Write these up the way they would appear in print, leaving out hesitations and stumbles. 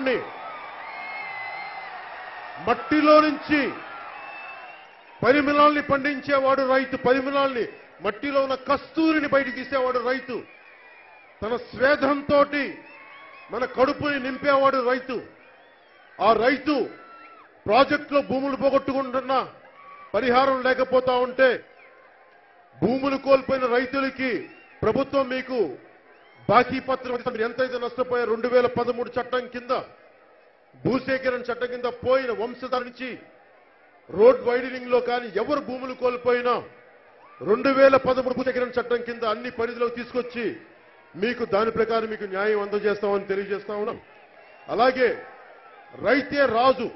పండించేవాడిని, మట్టిలో నుంచి పరిమళాల్ని పండించేవాడు రైతు. పరిమళాల్ని, మట్టిలో ఉన్న కస్తూరిని బయటికి తీసేవాడు రైతు. తన స్వేదంతో మన కడుపుని నింపేవాడు రైతు. ఆ రైతు ప్రాజెక్టులో భూములు పోగొట్టుకుంటున్నా పరిహారం లేకపోతా ఉంటే, భూములు కోల్పోయిన రైతులకి ప్రభుత్వం మీకు బాకీ పత్రం ఎంతైతే నష్టపోయా 2013 చట్టం కింద, భూసేకరణ చట్టం కింద పోయిన వంశధార నుంచి రోడ్ వైడనింగ్ లో కానీ ఎవరు భూములు కోల్పోయినా 2013 భూసేకరణ చట్టం కింద అన్ని పరిధిలోకి తీసుకొచ్చి మీకు దాని ప్రకారం మీకు న్యాయం అందజేస్తామని తెలియజేస్తా ఉన్నాం. అలాగే రైతే రాజు.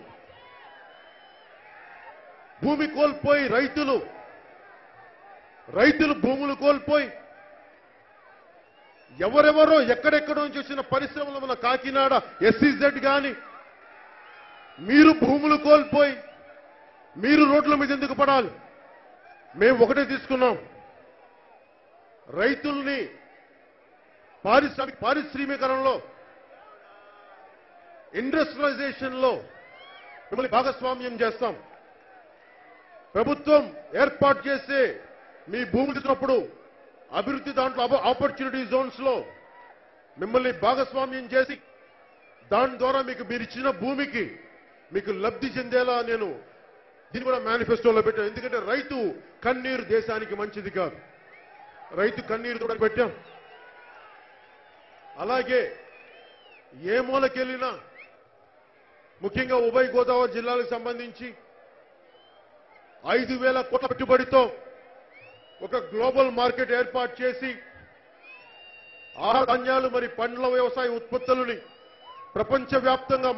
భూమి కోల్పోయి రైతులు భూములు కోల్పోయి ఎవరెవరో ఎక్కడెక్కడో నుంచి వచ్చిన పరిశ్రమలు, మన కాకినాడ ఎస్సీజెడ్ కానీ, మీరు భూములు కోల్పోయి మీరు రోడ్ల మీద ఎందుకు పడాలి? మేము ఒకటే తీసుకున్నాం, రైతుల్ని పారిశ్రామికరణలో, ఇండస్ట్రియలైజేషన్ లో మిమ్మల్ని భాగస్వామ్యం చేస్తాం. ప్రభుత్వం ఏర్పాటు చేసే మీ భూమి ఇచ్చినప్పుడు అభివృద్ధి దాంట్లో ఆపర్చునిటీ జోన్స్ లో మిమ్మల్ని భాగస్వామ్యం చేసి దాని ద్వారా మీకు మీరు ఇచ్చిన భూమికి మీకు లబ్ధి చెందేలా నేను దీన్ని కూడా మేనిఫెస్టోలో పెట్టాను. ఎందుకంటే రైతు కన్నీరు దేశానికి మంచిది కాదు. రైతు కన్నీరు కూడా పెట్టాం. అలాగే ఏ మూలకెళ్ళినా, ముఖ్యంగా ఉభయ గోదావరి జిల్లాలకు సంబంధించి 5,000 కోట్ల పెట్టుబడితో ఒక గ్లోబల్ మార్కెట్ ఏర్పాటు చేసి ఆహార ధాన్యాలు మరి పండ్ల వ్యవసాయ ఉత్పత్తులని ప్రపంచవ్యాప్తంగా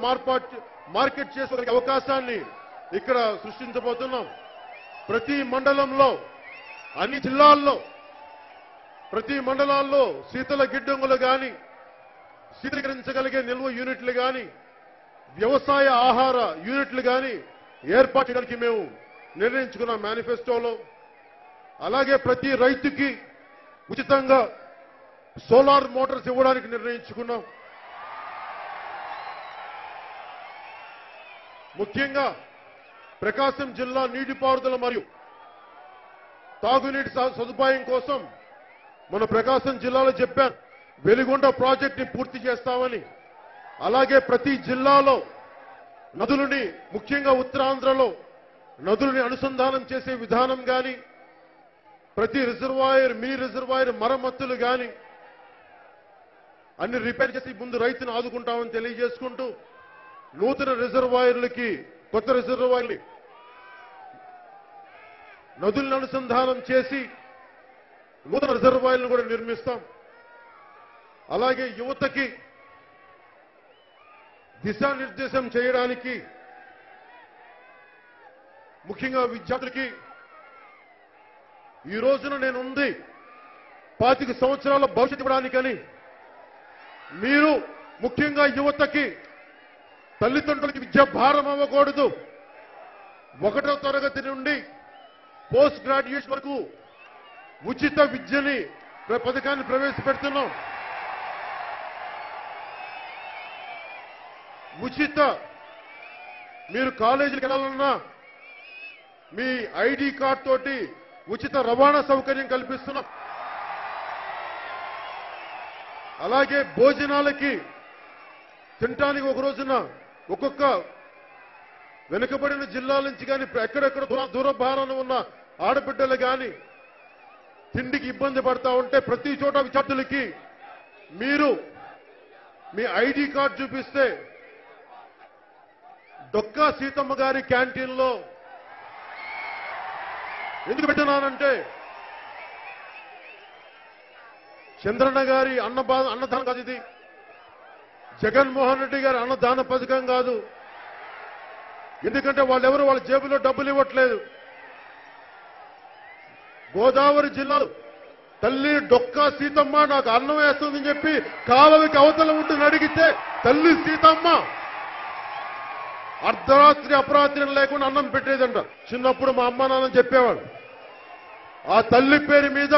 మార్కెట్ చేసే అవకాశాన్ని ఇక్కడ సృష్టించబోతున్నాం. ప్రతి మండలంలో, అన్ని జిల్లాల్లో, ప్రతి మండలాల్లో శీతల గిడ్డంగులు కానీ, శీతలీకరించగలిగే నిల్వ యూనిట్లు కానీ, వ్యవసాయ ఆహార యూనిట్లు కానీ ఏర్పాటు చేయడానికి మేము నిర్ణయించుకున్న మేనిఫెస్టోలో. అలాగే ప్రతి రైతుకి ఉచితంగా సోలార్ మోటార్స్ ఇవ్వడానికి నిర్ణయించుకున్నాం. ముఖ్యంగా ప్రకాశం జిల్లా నీటిపారుదల మరియు తాగునీటి సదుపాయం కోసం మన ప్రకాశం జిల్లాలో చెప్పాను, వెలిగొండ ప్రాజెక్ట్ ని పూర్తి చేస్తామని. అలాగే ప్రతి జిల్లాలో నదులని, ముఖ్యంగా ఉత్తరాంధ్రలో నదులని అనుసంధానం చేసే విధానం కానీ, ప్రతి రిజర్వాయర్, మినీ రిజర్వాయర్ మరమ్మతులు కానీ అన్ని రిపేర్ చేసి ముందు రైతును ఆదుకుంటామని తెలియజేసుకుంటూ, నూతన రిజర్వాయర్లకి, కొత్త రిజర్వాయర్లు నదులను అనుసంధానం చేసి నూతన రిజర్వాయర్లను కూడా నిర్మిస్తాం. అలాగే యువతకి దిశానిర్దేశం చేయడానికి, ముఖ్యంగా విద్యార్థులకి, ఈ రోజున నేనుంది 25 సంవత్సరాల భవిష్యత్తు ఇవ్వడానికని. మీరు ముఖ్యంగా యువతకి, తల్లిదండ్రులకి విద్యా భారం అవ్వకూడదు. 1వ తరగతి నుండి పోస్ట్ గ్రాడ్యుయేషన్ వరకు ఉచిత విద్యని పథకాన్ని ప్రవేశపెడుతున్నాం. మీరు కాలేజీకి వెళ్ళాలన్నా మీ ఐడి కార్డ్ తోటి ఉచిత రవాణా సౌకర్యం కల్పిస్తున్నాం. అలాగే భోజనాలకి, తినటానికి ఒక రోజున ఒక్కొక్క వెనుకబడిన జిల్లాల నుంచి కానీ, ఎక్కడెక్కడ దూరభారాన ఉన్న ఆడబిడ్డలు కానీ తిండికి ఇబ్బంది పడతా ఉంటే ప్రతి చోట విద్యార్థులకి మీరు మీ ఐడి కార్డు చూపిస్తే డొక్కా సీతమ్మ గారి క్యాంటీన్లో ఎందుకు పెట్టినానంటే, చంద్రన్న గారి అన్నదానం కాదు ఇది, జగన్మోహన్ రెడ్డి గారి అన్నదాన పథకం కాదు. ఎందుకంటే వాళ్ళెవరు వాళ్ళ జేబులో డబ్బులు ఇవ్వట్లేదు. గోదావరి జిల్లాలో తల్లి డొక్కా సీతమ్మ నాకు అన్నం వేస్తుందని చెప్పి కాలువకి అవతల ఉంటుంది అడిగితే, తల్లి సీతమ్మ అర్ధరాత్రి అపరాత్రి లేకుండా అన్నం పెట్టేదంట. చిన్నప్పుడు మా అమ్మ నాన్న చెప్పేవాడు. ఆ తల్లి పేరు మీద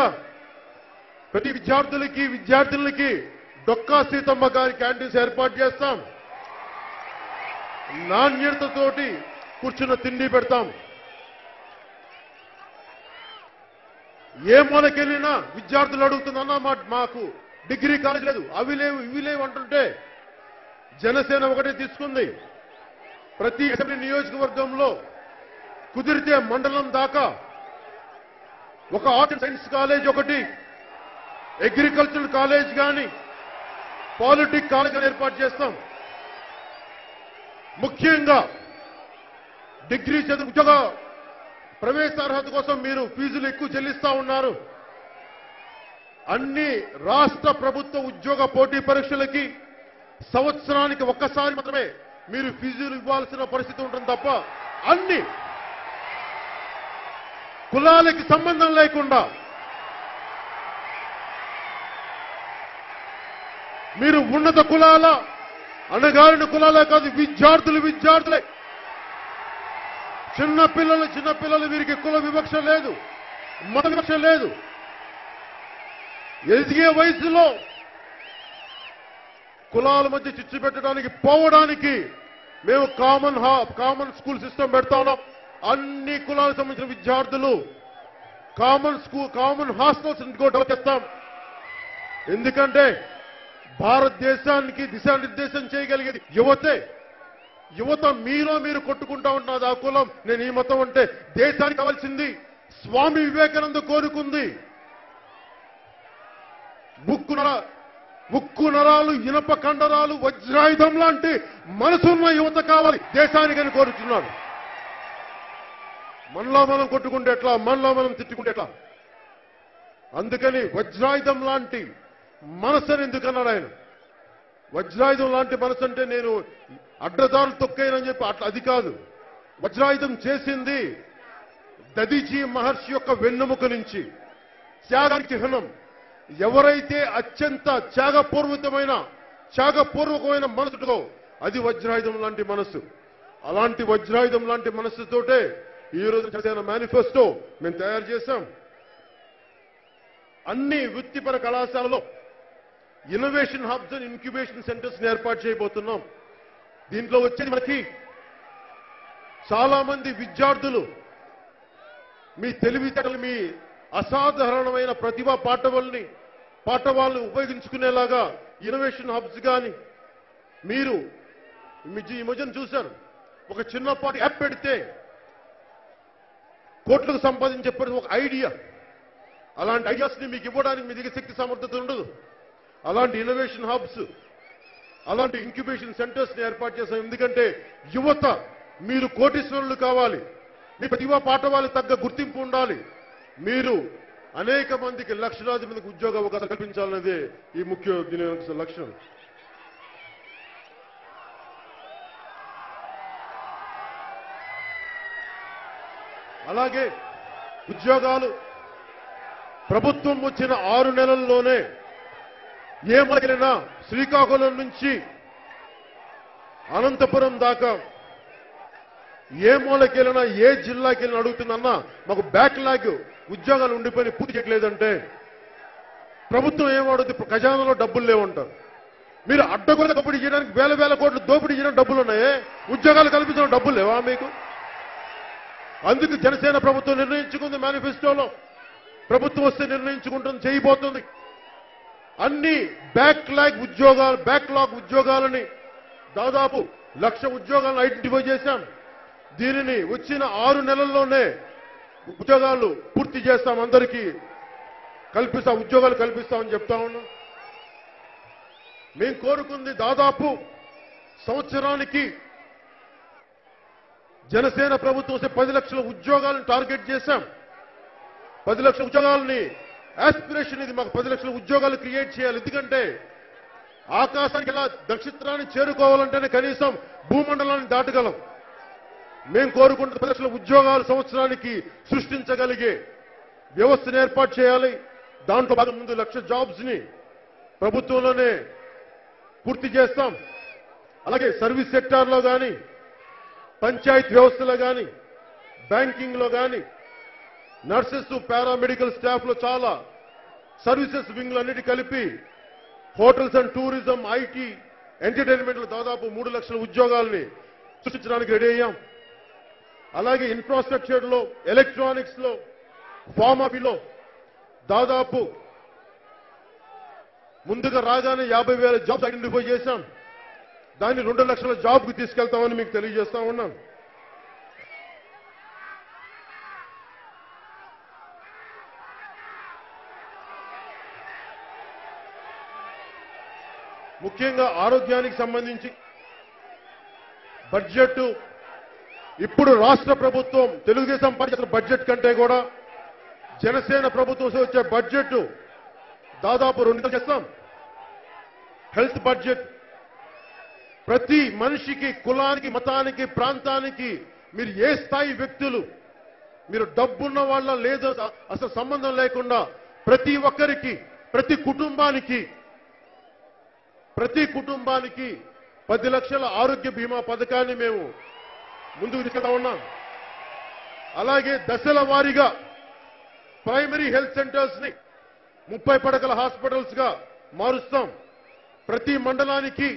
ప్రతి విద్యార్థులకి, విద్యార్థులకి డొక్కా సీతమ్మ గారి క్యాంటీన్స్ ఏర్పాటు చేస్తాం. నాణ్యతతోటి కూర్చున్న తిండి పెడతాం. ఏ మూలకెళ్ళినా విద్యార్థులు అడుగుతుందన్నా మాకు డిగ్రీ కాలేజ్ లేదు, అవి లేవు ఇవి లేవు అంటుంటే జనసేన ఒకటే తీసుకుంది. ప్రతి అసెంబ్లీ నియోజకవర్గంలో కుదిరితే మండలం దాకా ఒక ఆర్ట్స్ అండ్ సైన్స్ కాలేజ్ ఒకటి, అగ్రికల్చరల్ కాలేజ్ కానీ పాలిటెక్ కాలేజ్ ఏర్పాటు చేస్తాం. ముఖ్యంగా డిగ్రీ చదువు ఉద్యోగ ప్రవేశార్హత కోసం మీరు ఫీజులు ఎక్కువ చెల్లిస్తా ఉన్నారు. అన్ని రాష్ట్ర ప్రభుత్వ ఉద్యోగ పోటీ పరీక్షలకి సంవత్సరానికి ఒక్కసారి మాత్రమే మీరు ఫీజులు ఇవ్వాల్సిన పరిస్థితి ఉంటుంది తప్ప అన్ని కులాలకి సంబంధం లేకుండా మీరు ఉన్నత కులాల అణగారిన కులాలే కాదు, విద్యార్థులే. చిన్నపిల్లలు వీరికి కుల వివక్ష లేదు, మత వివక్ష లేదు. ఎదిగే వయసులో కులాల మధ్య చిచ్చు పెట్టడానికి పోవడానికి మేము కామన్ స్కూల్ సిస్టమ్ పెడతా ఉన్నాం. అన్ని కులాలకు సంబంధించిన విద్యార్థులు కామన్ హాస్టల్స్ డెవలప్ చేస్తాం. ఎందుకంటే భారతదేశానికి దిశానిర్దేశం చేయగలిగేది యువతే. యువత మీలో మీరు కొట్టుకుంటా ఉంటున్నది ఆ కులం, నేను ఈ మతం అంటే దేశానికి కావాల్సింది స్వామి వివేకానంద కోరుకుంది ముక్కు నరాలు, ఇనప కండరాలు, వజ్రాయుధం లాంటి మనసున్న యువత కావాలి దేశానికని కోరుతున్నాడు. మనలో మనం కొట్టుకుంటే ఎట్లా, మనలో మనం తిట్టుకుంటే ఎట్లా? అందుకని వజ్రాయుధం లాంటి మనసుని ఎందుకన్నాడు ఆయన. వజ్రాయుధం లాంటి మనసు అంటే నేను అడ్డదారులు తొక్కైనని చెప్పి అట్లా అది కాదు. వజ్రాయుధం చేసింది దదీజీ మహర్షి యొక్క వెన్నెముక నుంచి త్యాగానికి చిహ్నం. ఎవరైతే అత్యంత త్యాగపూర్వకమైన మనసుతో అది వజ్రాయుధం లాంటి మనసు. అలాంటి వజ్రాయుధం లాంటి మనస్సుతోటే ఈ రోజు జనసేన మేనిఫెస్టో మేము తయారు చేశాం. అన్ని వృత్తిపర కళాశాలలో innovation hubs and incubation centres ఏర్పాటు చేయబోతున్నాం. దీంట్లో వచ్చేది మనకి చాలా మంది విద్యార్థులు మీ తెలివితేటలు, మీ అసాధారణమైన ప్రతిభా పాఠవాలను ఉపయోగించుకునేలాగా ఇన్నోవేషన్ హబ్స్ కానీ మీరు ఈ మధ్యన చూశారు. ఒక చిన్నపాటి యాప్ పెడితే కోట్లకు సంపాదించే ఒక ఐడియా, అలాంటి ఐడియాస్ ని మీకు ఇవ్వడానికి మీ దగ్గర శక్తి సామర్థ్యత ఉండదు. అలాంటి ఇన్నోవేషన్ హబ్స్, అలాంటి ఇంక్యుబేషన్ సెంటర్స్ ని ఏర్పాటు చేశాం. ఎందుకంటే యువత మీరు కోటీశ్వరులు కావాలి, మీ ప్రతిభా పాఠవాలకు తగ్గ గుర్తింపు ఉండాలి, మీరు అనేక మందికి లక్షలాది మందికి ఉద్యోగ అవకాశాలు కల్పించాలనేదే ఈ దీని లక్ష్యం. అలాగే ఉద్యోగాలు ప్రభుత్వం వచ్చిన 6 నెలల్లోనే ఏ మొదలైనా శ్రీకాకుళం నుంచి అనంతపురం దాకా ఏ మూలకెళ్ళినా ఏ జిల్లాకి వెళ్ళినా అడుగుతుందన్నా మాకు బ్యాక్లాగ్ ఉద్యోగాలు ఉండిపోయి పూర్తి చేయట్లేదంటే ప్రభుత్వం ఏమడుగుతుంది, ఖజానాలో డబ్బులు లేవంటారు. మీరు అడ్డగోలుగా దోపిడీ చేయడానికి వేల కోట్లు దోపిడీ చేయడానికి డబ్బులు ఉన్నాయే, ఉద్యోగాలు కల్పించడం డబ్బులు లేవా మీకు? అందుకు జనసేన ప్రభుత్వం నిర్ణయించుకుంది మేనిఫెస్టోలో, ప్రభుత్వం వస్తే నిర్ణయించుకుంటుంది, చేయబోతుంది. అన్ని బ్యాక్లాగ్ ఉద్యోగాలని దాదాపు 1,00,000 ఉద్యోగాలను ఐడెంటిఫై చేశాం. దీనిని వచ్చిన 6 నెలల్లోనే ఉద్యోగాలు పూర్తి చేస్తాం, అందరికీ ఉద్యోగాలు కల్పిస్తామని చెప్తా ఉన్నాం. మేము కోరుకుంది దాదాపు సంవత్సరానికి జనసేన ప్రభుత్వం వస్తే 10 లక్షల ఉద్యోగాలను టార్గెట్ చేశాం. 10 లక్షల ఉద్యోగాలని ఆస్పిరేషన్, ఇది మాకు 10 లక్షల ఉద్యోగాలు క్రియేట్ చేయాలి. ఎందుకంటే ఆకాశానికి ఇలా నక్షత్రాన్ని చేరుకోవాలంటేనే కనీసం భూమండలాన్ని దాటగలం. మేము కోరుకుంటున్న 10 లక్షల ఉద్యోగాలు సంవత్సరానికి సృష్టించగలిగే వ్యవస్థను ఏర్పాటు చేయాలి. దాంట్లో భాగం ముందు 1,00,000 జాబ్స్ ని ప్రభుత్వంలోనే పూర్తి చేస్తాం. అలాగే సర్వీస్ సెక్టార్లో కానీ, పంచాయతీ వ్యవస్థలో కానీ, బ్యాంకింగ్ లో కానీ, నర్సెస్, పారామెడికల్ స్టాఫ్ లో చాలా సర్వీసెస్ వింగ్లు అన్నిటి కలిపి hotels and tourism, IT, entertainment లో దాదాపు 3 లక్షల ఉద్యోగాల్ని సృష్టించడానికి రెడీ అయ్యాం. అలాగే ఇన్ఫ్రాస్ట్రక్చర్ లో, ఎలక్ట్రానిక్స్ లో, ఫార్మసీలో దాదాపు ముందుగా రాగానే 50,000 జాబ్స్ ఐడెంటిఫై చేశాం. దాన్ని 2 లక్షల జాబ్కి తీసుకెళ్తామని మీకు తెలియజేస్తా ఉన్నాం. ముఖ్యంగా ఆరోగ్యానికి సంబంధించి బడ్జెట్ ఇప్పుడు రాష్ట్ర ప్రభుత్వం తెలుగుదేశం పార్టీ బడ్జెట్ కంటే కూడా జనసేన ప్రభుత్వం వచ్చే బడ్జెట్ దాదాపు 2 చేస్తాం. హెల్త్ బడ్జెట్ ప్రతి మనిషికి, కులానికి, మతానికి, ప్రాంతానికి, మీరు ఏ స్థాయి వ్యక్తులు, మీరు డబ్బున్న వాళ్ళ లేదో అసలు సంబంధం లేకుండా ప్రతి ఒక్కరికి, ప్రతి కుటుంబానికి 10 లక్షల ఆరోగ్య బీమా పథకాన్ని మేము ముందుకు తీసుకెళ్తా ఉన్నాం. అలాగే దశల వారీగా ప్రైమరీ హెల్త్ సెంటర్స్ ని 30 పడకల హాస్పిటల్స్ గా మారుస్తాం. ప్రతి మండలానికి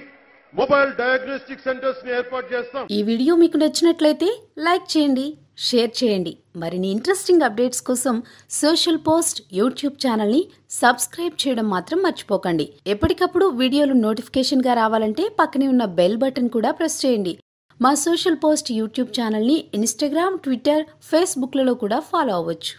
మొబైల్ డయాగ్నోస్టిక్ సెంటర్స్ ని ఏర్పాటు చేస్తాం. ఈ వీడియో మీకు నచ్చినట్లయితే లైక్ చేయండి, షేర్ చేయండి. మరిన్ని ఇంట్రెస్టింగ్ అప్డేట్స్ కోసం సోషల్ పోస్ట్ యూట్యూబ్ ఛానల్ని సబ్స్క్రైబ్ చేయడం మాత్రం మర్చిపోకండి. ఎప్పటికప్పుడు వీడియోలు నోటిఫికేషన్గా రావాలంటే పక్కనే ఉన్న బెల్ బటన్ కూడా ప్రెస్ చేయండి. మా సోషల్ పోస్ట్ యూట్యూబ్ ఛానల్ని ఇన్స్టాగ్రామ్, ట్విట్టర్, ఫేస్బుక్లలో కూడా ఫాలో అవ్వచ్చు.